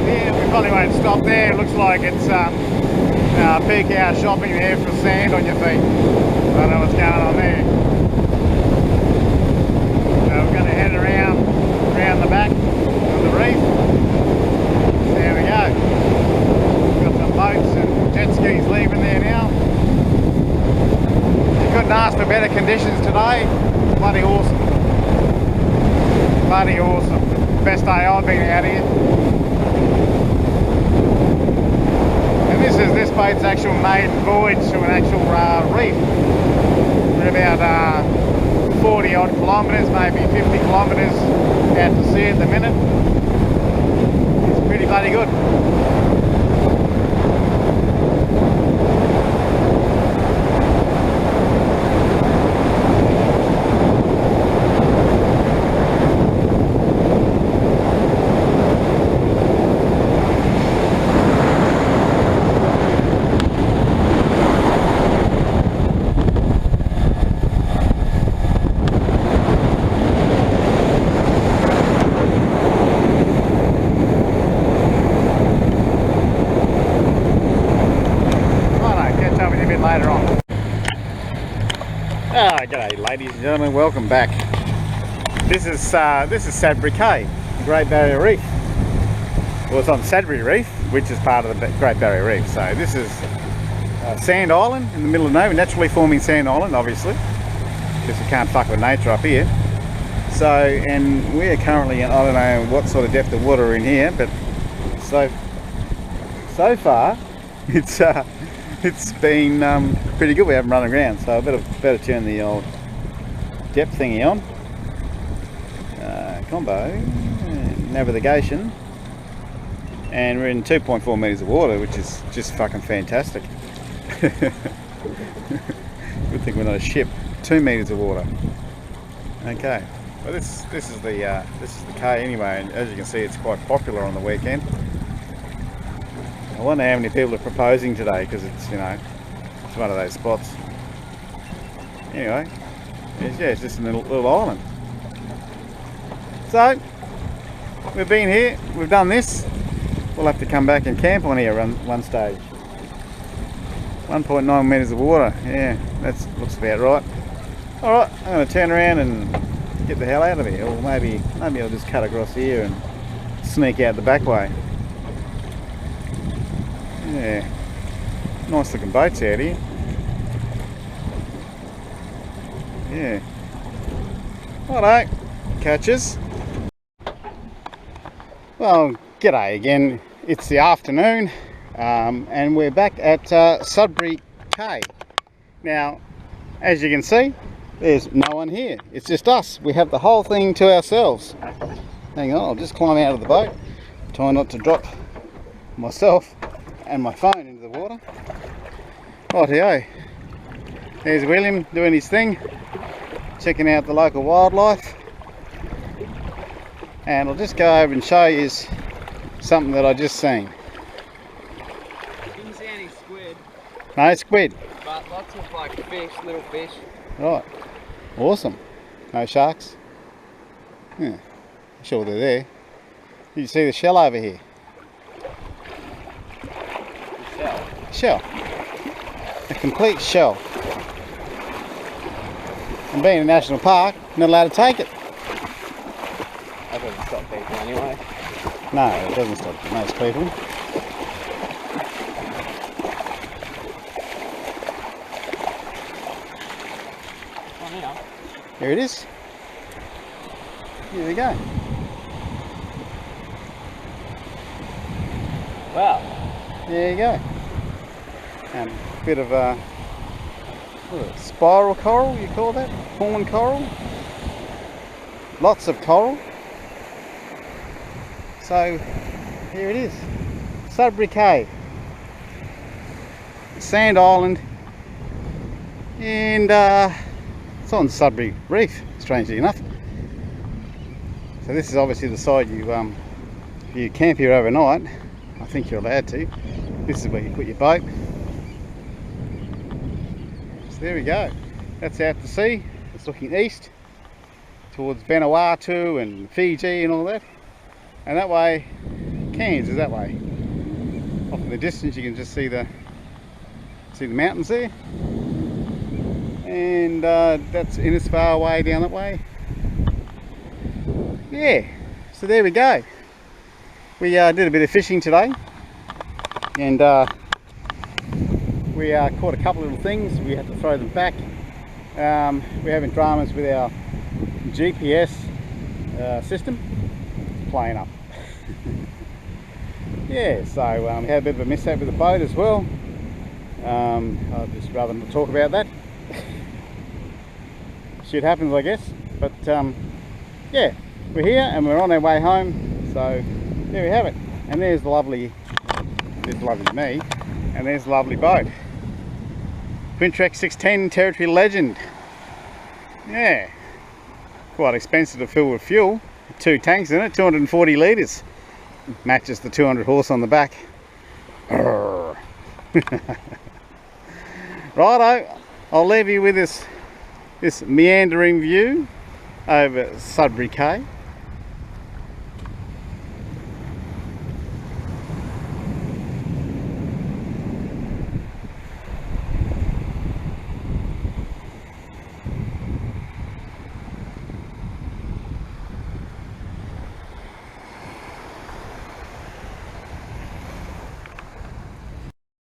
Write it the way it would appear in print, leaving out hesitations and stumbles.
up here. We probably won't stop there. It looks like it's peak hour shopping there for sand on your feet. I don't know what's going on there. So we're going to head around the back of the reef. There we go. Got some boats and jet skis leaving there now. You couldn't ask for better conditions today. Bloody awesome. Bloody awesome. Best day I've been out here. And this boat's actual maiden voyage to an actual reef. We're about 40 odd kilometres, maybe 50 kilometres out to sea at the minute. It's pretty bloody good. Later on. G'day ladies and gentlemen, welcome back. This is Sudbury Cay, the Great Barrier Reef. Well, it's on Sudbury Reef, which is part of the Great Barrier Reef. So this is a sand island in the middle of nowhere, naturally forming sand island, obviously, because you can't fuck with nature up here. So, and we're currently in, I don't know what sort of depth of water we're in here, but so far it's been pretty good. We haven't run aground, so I better turn the old depth thingy on. Combo, navigation, and we're in 2.4 metres of water, which is just fucking fantastic. Good thing we're not a ship. 2 metres of water. Okay, well this is the Cay anyway, and as you can see, it's quite popular on the weekend. I wonder how many people are proposing today, because it's, you know, it's one of those spots. Anyway, it's just a little island. So, we've been here, we've done this. We'll have to come back and camp on here one stage. 1.9 metres of water, yeah, that looks about right. Alright, I'm going to turn around and get the hell out of here, or maybe I'll just cut across here and sneak out the back way. Yeah, nice looking boats out here. Yeah. Righto, catches. Well, g'day again. It's the afternoon, and we're back at Sudbury Cay. Now, as you can see, there's no one here. It's just us. We have the whole thing to ourselves. Hang on, I'll just climb out of the boat. Try not to drop myself and my phone into the water. Rightio. There's William doing his thing, checking out the local wildlife. And I'll just go over and show you something that I just seen. Didn't see any squid. No squid. But lots of like fish, little fish. Right. Awesome. No sharks. Yeah. I'm sure they're there. You see the shell over here? Shell. A complete shell. And being a national park, not allowed to take it. That doesn't stop people anyway. No, it doesn't stop most people. Oh, yeah. Here it is. Here we go. Wow. There you go. And a bit of a spiral coral, you call that? Horn coral. Lots of coral. So here it is, Sudbury Cay, sand island, and it's on Sudbury Reef, strangely enough. So this is obviously the side you camp here overnight. I think you're allowed to. This is where you put your boat. So there we go. That's out to sea. It's looking east towards Vanuatu and Fiji and all that. And that way Cairns is that way. Off in the distance you can just see the mountains there, and that's Innisfail way down that way. Yeah, so there we go. We did a bit of fishing today, and we caught a couple of little things. We had to throw them back. We're having dramas with our GPS system playing up. Yeah, so we had a bit of a mishap with the boat as well. I'd just rather not talk about that. Shit happens, I guess. But yeah, we're here and we're on our way home. So there we have it. And there's the lovely me, and there's the lovely boat. Quintrex 610 Territory Legend. Yeah, quite expensive to fill with fuel. 2 tanks in it, 240 litres. Matches the 200 horse on the back. Righto, I'll leave you with this meandering view over Sudbury Cay.